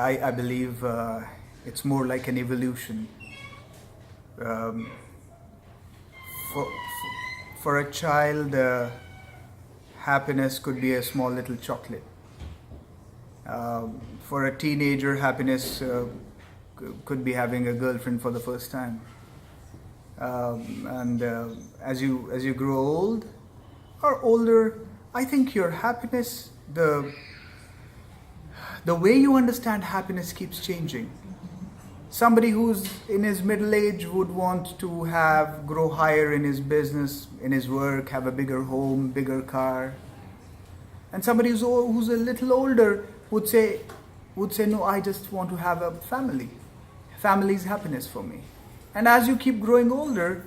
I believe it's more like an evolution. Um, for, for a child, happiness could be a small little chocolate. For a teenager, happiness could be having a girlfriend for the first time. And as you grow old or older, I think your happiness, the way you understand happiness keeps changing. Somebody who's in his middle age would want to grow higher in his business, in his work, have a bigger home, bigger car. And somebody who's a little older would say, no, I just want to have a family. Family is happiness for me. And as you keep growing older,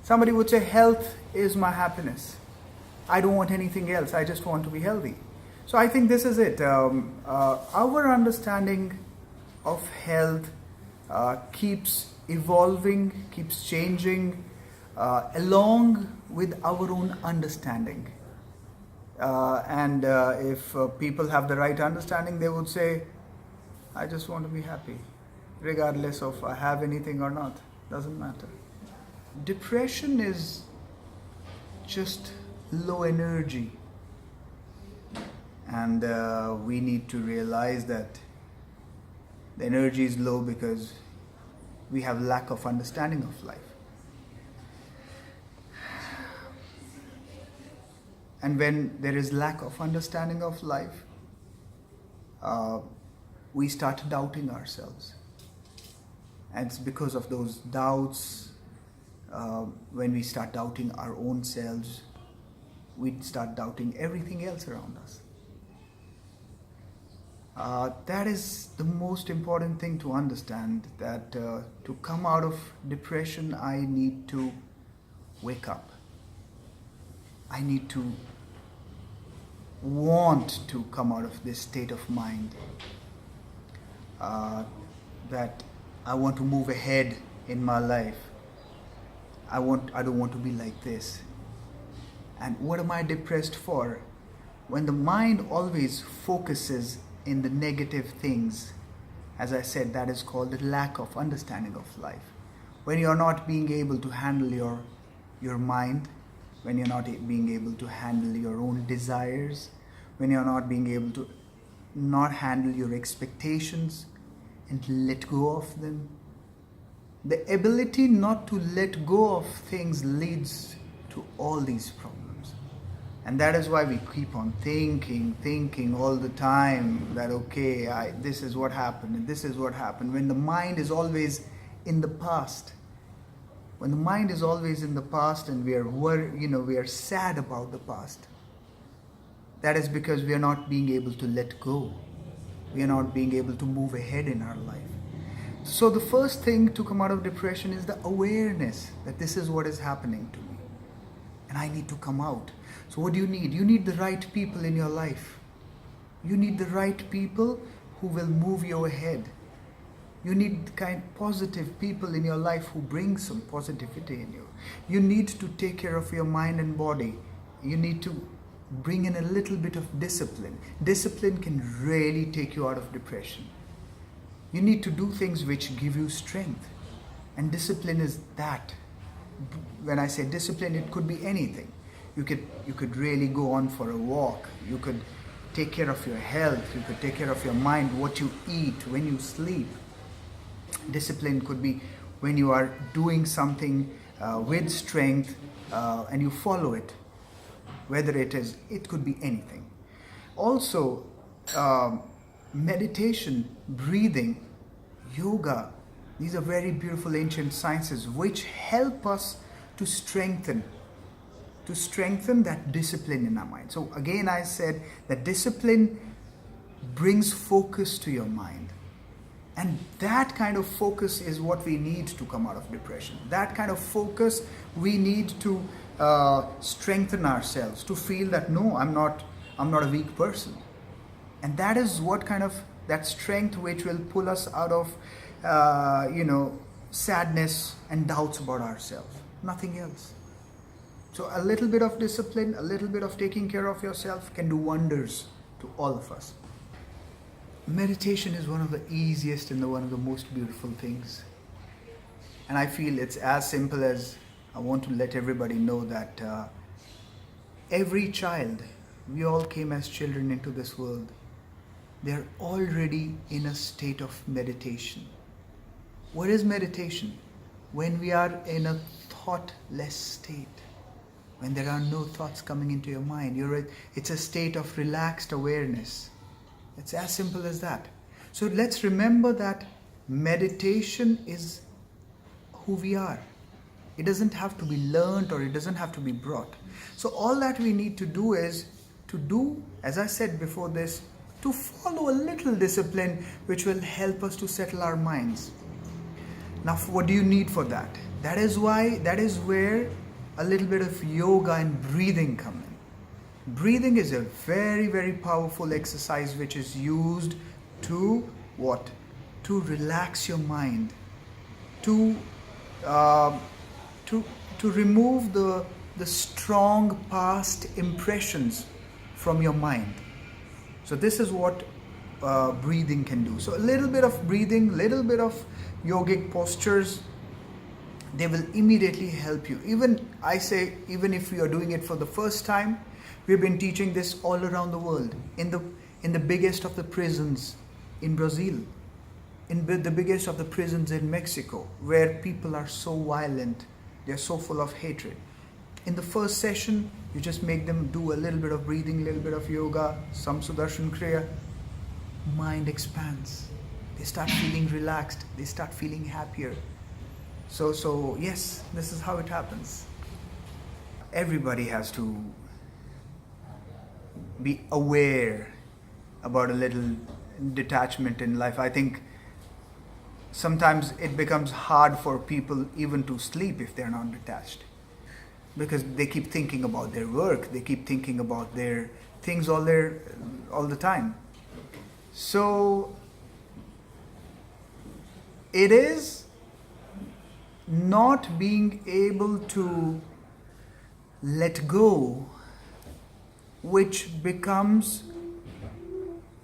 somebody would say, health is my happiness. I don't want anything else. I just want to be healthy. So I think this is it. Our understanding of health keeps evolving, keeps changing along with our own understanding. And if people have the right understanding, they would say, I just want to be happy, regardless of I have anything or not. Doesn't matter. Depression is just low energy. And we need to realize that the energy is low because we have lack of understanding of life. And when there is lack of understanding of life, we start doubting ourselves. And it's because of those doubts, when we start doubting our own selves, we start doubting everything else around us. That is the most important thing to understand, that to come out of depression, I need to wake up. I need to want to come out of this state of mind, that I want to move ahead in my life. I don't want to be like this. And what am I depressed for? When the mind always focuses in the negative things, as I said, that is called the lack of understanding of life. When you're not being able to handle your mind, when you're not being able to handle your own desires, when you're not being able to not handle your expectations and let go of them, the ability not to let go of things leads to all these problems. And that is why we keep on thinking all the time that, okay, this is what happened and this is what happened. When the mind is always in the past, when the mind is always in the past and we are sad about the past, that is because we are not being able to let go. We are not being able to move ahead in our life. So the first thing to come out of depression is the awareness that this is what is happening to me. And I need to come out. So what do you need? You need the right people in your life. You need the right people who will move you ahead. You need positive people in your life who bring some positivity in you. You need to take care of your mind and body. You need to bring in a little bit of discipline. Discipline can really take you out of depression. You need to do things which give you strength. And discipline is that. When I say discipline, it could be anything. You could really go on for a walk. You could take care of your health. You could take care of your mind, what you eat, when you sleep. Discipline could be when you are doing something with strength and you follow it. Whether it could be anything. Also, meditation, breathing, yoga, these are very beautiful ancient sciences which help us to strengthen that discipline in our mind. So again, I said that discipline brings focus to your mind. And that kind of focus is what we need to come out of depression. That kind of focus we need to strengthen ourselves, to feel that no, I'm not a weak person. And that is what that strength which will pull us out of sadness and doubts about ourselves. Nothing else. So a little bit of discipline, a little bit of taking care of yourself can do wonders to all of us. Meditation is one of the easiest and one of the most beautiful things. And I feel it's as simple as I want to let everybody know that every child, we all came as children into this world, they're already in a state of meditation. What is meditation? When we are in a thoughtless state, when there are no thoughts coming into your mind, it's a state of relaxed awareness. It's as simple as that. So let's remember that meditation is who we are. It doesn't have to be learned or it doesn't have to be brought. So all that we need to do is to do, as I said before this, to follow a little discipline which will help us to settle our minds. Now, what do you need for that? That is where a little bit of yoga and breathing come in. Breathing is a very, very powerful exercise which is used to what? To relax your mind, to remove the strong past impressions from your mind. So this is what breathing can do. So a little bit of breathing, little bit of yogic postures, they will immediately help you. Even if you are doing it for the first time, we've been teaching this all around the world, in the biggest of the prisons in Brazil, in the biggest of the prisons in Mexico, where people are so violent, they're so full of hatred. In the first session, you just make them do a little bit of breathing, a little bit of yoga, some Sudarshan Kriya. Mind expands. They start feeling relaxed. They start feeling happier. So yes, this is how it happens. Everybody has to be aware about a little detachment in life. I think sometimes it becomes hard for people even to sleep if they're not detached, because they keep thinking about their work, they keep thinking about their things all the time. So it is not being able to let go which becomes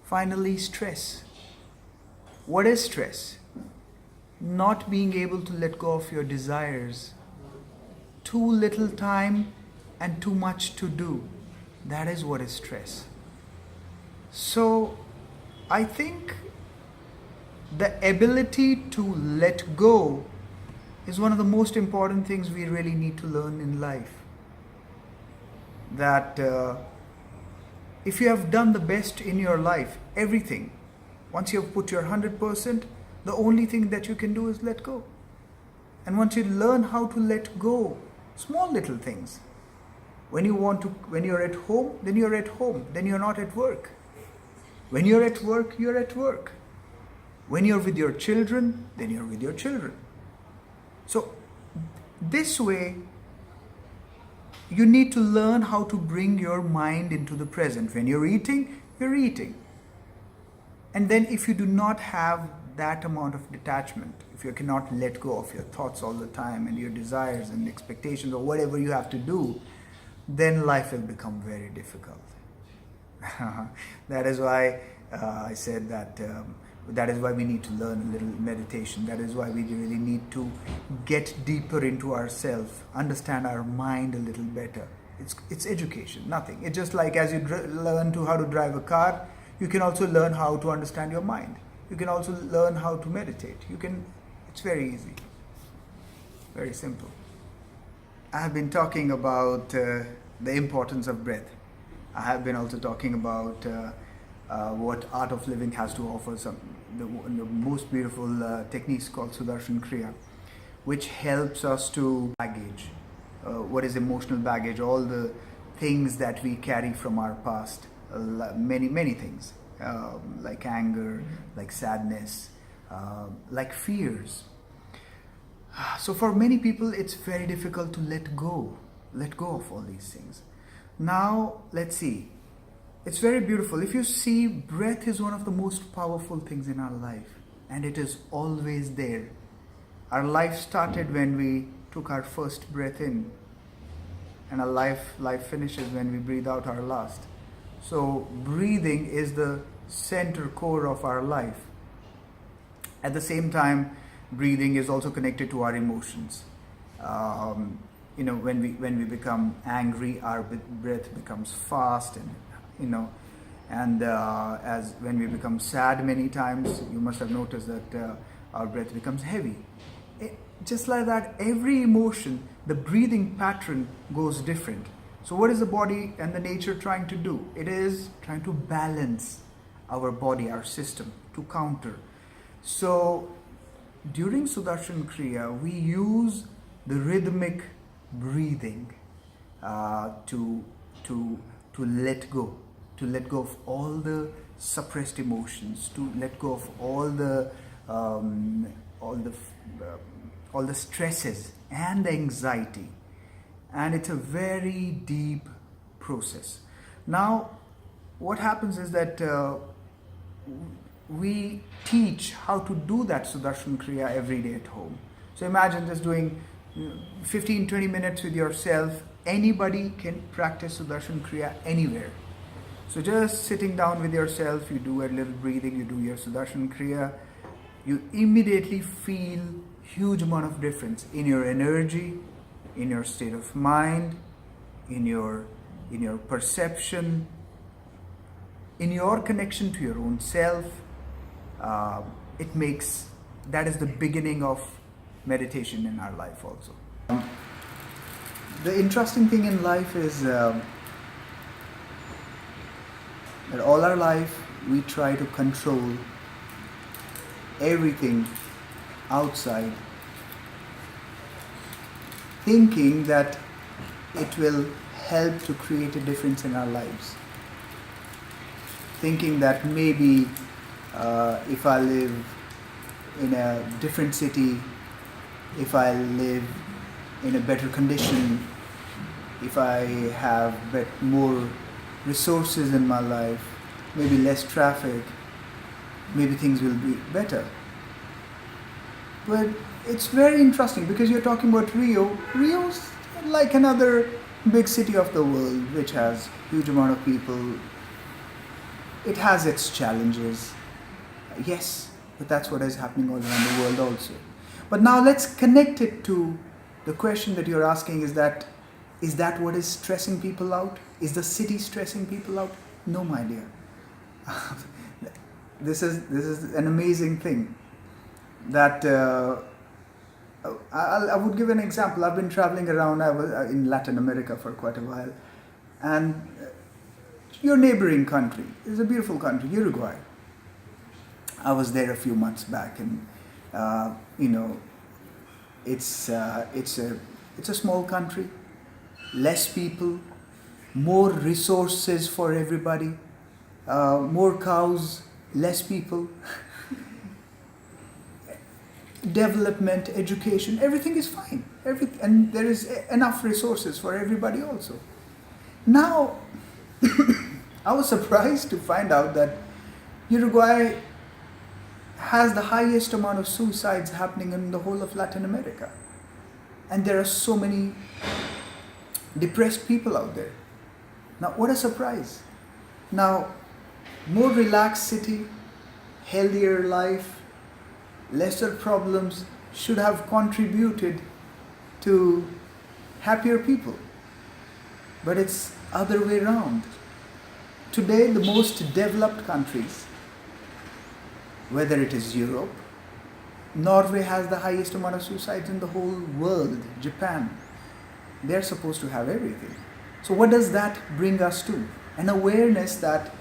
finally stress. What is stress? Not being able to let go of your desires. Too little time and too much to do. That is what is stress. So I think the ability to let go is one of the most important things we really need to learn in life. That if you have done the best in your life, everything, once you have put your 100%, the only thing that you can do is let go. And once you learn how to let go, small little things. When you're at home, then you're at home. Then you're not at work. When you're at work, you're at work. When you're with your children, then you're with your children. So this way, you need to learn how to bring your mind into the present. When you're eating, you're eating. And then if you do not have that amount of detachment, if you cannot let go of your thoughts all the time and your desires and expectations or whatever you have to do, then life will become very difficult. That is why I said that is why we need to learn a little meditation. That is why we really need to get deeper into ourselves, understand our mind a little better. It's education, nothing. It's just like as you learn how to drive a car, you can also learn how to understand your mind. You can also learn how to meditate. It's very easy, very simple. I have been talking about the importance of breath. I have been also talking about what Art of Living has to offer, the most beautiful techniques called Sudarshan Kriya, which helps us to baggage. What is emotional baggage? All the things that we carry from our past, many things, like anger, like sadness, like fears. So for many people, it's very difficult to let go of all these things. Now, let's see. It's very beautiful. If you see, breath is one of the most powerful things in our life, and it is always there. Our life started when we took our first breath in, and our life finishes when we breathe out our last. So breathing is the center core of our life. At the same time, breathing is also connected to our emotions. When we become angry, our breath becomes fast, and as when we become sad many times, you must have noticed that our breath becomes heavy. Just like that, every emotion, the breathing pattern goes different. So what is the body and the nature trying to do? It is trying to balance our body, our system, to counter. So during Sudarshan Kriya, we use the rhythmic breathing to let go of all the suppressed emotions, to let go of all the stresses and the anxiety. And it's a very deep process. Now, what happens is that we teach how to do that Sudarshan Kriya every day at home. So imagine just doing 15-20 minutes with yourself. Anybody can practice Sudarshan Kriya anywhere. So just sitting down with yourself, you do a little breathing, you do your Sudarshan Kriya, you immediately feel huge amount of difference in your energy, in your state of mind, in your perception, in your connection to your own self. That is the beginning of meditation in our life also. The interesting thing in life is that all our life we try to control everything outside, thinking that it will help to create a difference in our lives. Thinking that maybe if I live in a different city, if I live in a better condition, if I have more resources in my life, maybe less traffic, maybe things will be better. But it's very interesting because you're talking about Rio. Rio's like another big city of the world which has huge amount of people. It has its challenges. Yes, but that's what is happening all around the world also. But now let's connect it to the question that you're asking, is that what is stressing people out? Is the city stressing people out? No, my dear. This is an amazing thing. That I would give an example. I've been traveling around. I was in Latin America for quite a while, and your neighboring country is a beautiful country, Uruguay. I was there a few months back, and it's a small country, less people, more resources for everybody, more cows, less people. Development, education, everything is fine. And there is enough resources for everybody also. Now, I was surprised to find out that Uruguay has the highest amount of suicides happening in the whole of Latin America. And there are so many depressed people out there. Now, what a surprise. Now, more relaxed city, healthier life, lesser problems should have contributed to happier people. But it's other way around. Today, the most developed countries, whether it is Europe, Norway has the highest amount of suicides in the whole world, Japan. They're supposed to have everything. So what does that bring us to? An awareness that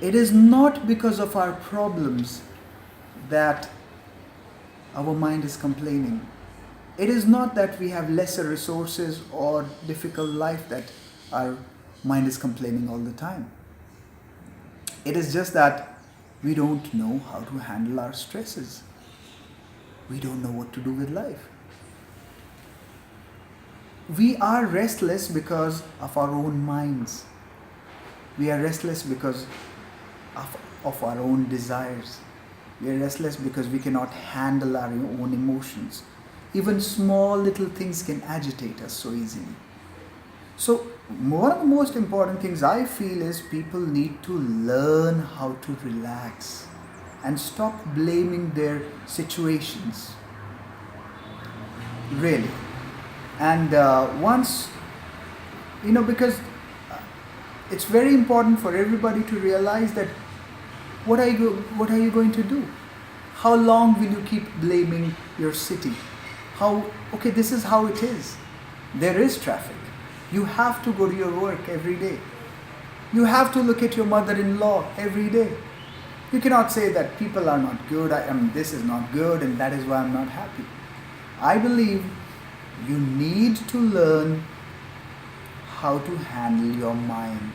it is not because of our problems that our mind is complaining. It is not that we have lesser resources or difficult life that our mind is complaining all the time. It is just that we don't know how to handle our stresses. We don't know what to do with life. We are restless because of our own minds. We are restless because of our own desires. We are restless because we cannot handle our own emotions. Even small little things can agitate us so easily. So one of the most important things I feel is people need to learn how to relax and stop blaming their situations. Really. And once, because it's very important for everybody to realize that what are you going to do? How long will you keep blaming your city? Okay, this is how it is. There is traffic. You have to go to your work every day. You have to look at your mother-in-law every day. You cannot say that people are not good, this is not good, and that is why I'm not happy. I believe you need to learn how to handle your mind.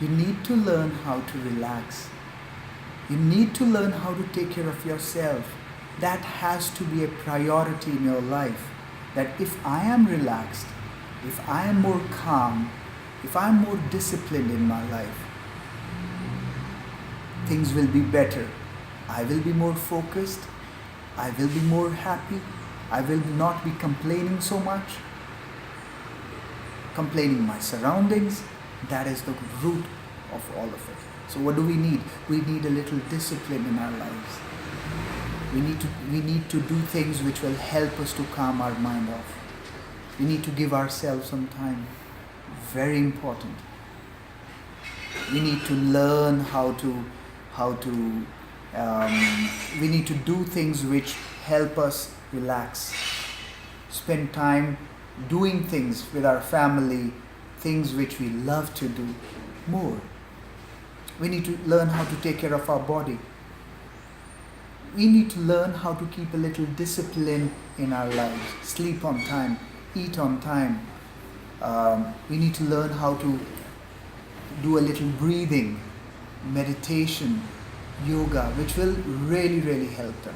You need to learn how to relax. You need to learn how to take care of yourself. That has to be a priority in your life. That if I am relaxed, if I am more calm, if I am more disciplined in my life, things will be better. I will be more focused. I will be more happy. I will not be complaining so much. Complaining my surroundings. That is the root of all of it. So what do we need? We need a little discipline in our lives. We need to do things which will help us to calm our mind off. We need to give ourselves some time. Very important. We need to learn we need to do things which help us relax. Spend time doing things with our family, things which we love to do more. We need to learn how to take care of our body. We need to learn how to keep a little discipline in our lives. Sleep on time, eat on time. We need to learn how to do a little breathing, meditation, yoga, which will really, really help them.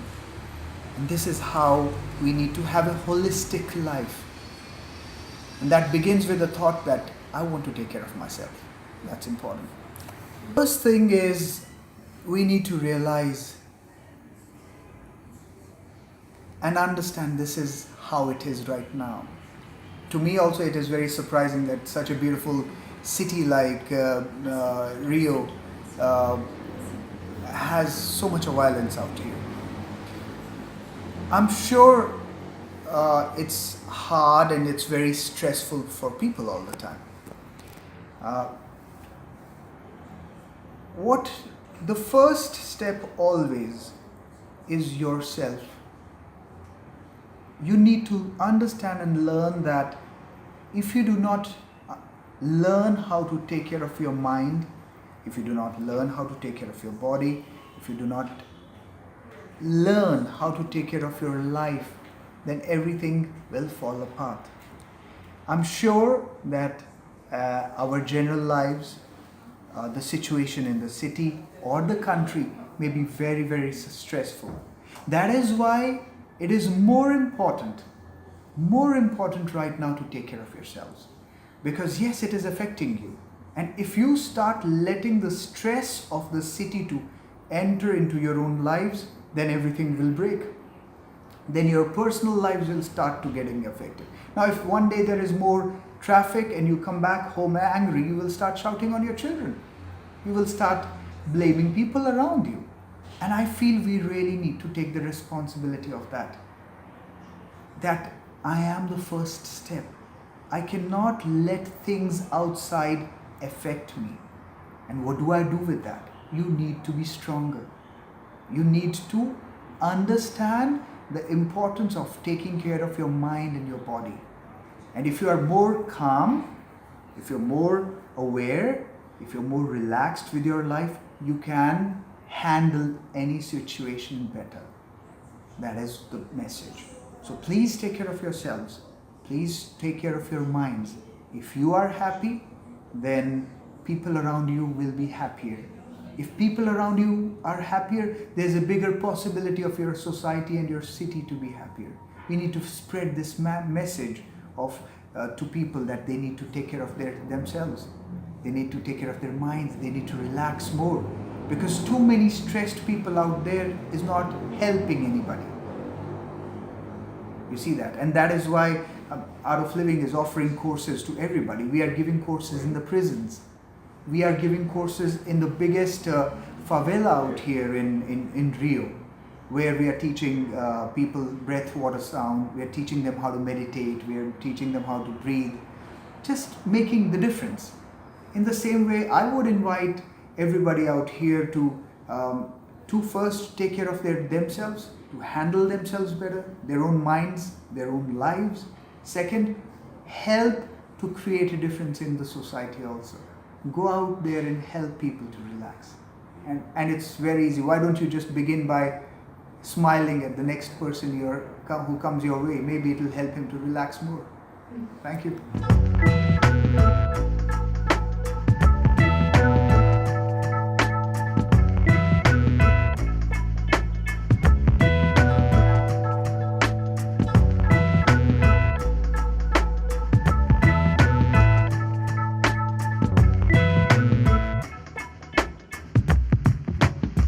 And this is how we need to have a holistic life. And that begins with the thought that I want to take care of myself. That's important. First thing is we need to realize and understand this is how it is right now. To me also it is very surprising that such a beautiful city like Rio has so much of violence out here. I'm sure it's hard and it's very stressful for people all the time. The first step always is yourself. You need to understand and learn that if you do not learn how to take care of your mind, if you do not learn how to take care of your body, if you do not learn how to take care of your life, then everything will fall apart. I'm sure that our general lives, the situation in the city or the country may be very, very stressful. That is why it is more important right now to take care of yourselves. Because yes, it is affecting you. And if you start letting the stress of the city to enter into your own lives, then everything will break. Then your personal lives will start to getting affected. Now, if one day there is more traffic and you come back home angry, you will start shouting on your children. You will start blaming people around you. And I feel we really need to take the responsibility of that. That I am the first step. I cannot let things outside affect me. And what do I do with that? You need to be stronger. You need to understand the importance of taking care of your mind and your body. And if you are more calm, if you're more aware, if you're more relaxed with your life, you can handle any situation better. That is the message. So please take care of yourselves. Please take care of your minds. If you are happy, then people around you will be happier. If people around you are happier, there's a bigger possibility of your society and your city to be happier. We need to spread this message to people that they need to take care of themselves. They need to take care of their minds. They need to relax more. Because too many stressed people out there is not helping anybody. You see that? And that is why Art of Living is offering courses to everybody. We are giving courses in the prisons. We are giving courses in the biggest favela out here in Rio, where we are teaching people breath, water, sound. We are teaching them how to meditate. We are teaching them how to breathe. Just making the difference. In the same way, I would invite everybody out here to first take care of themselves, to handle themselves better, their own minds, their own lives. Second, help to create a difference in the society also. Go out there and help people to relax. And it's very easy. Why don't you just begin by smiling at the next person who comes your way? Maybe it will help him to relax more. Thank you.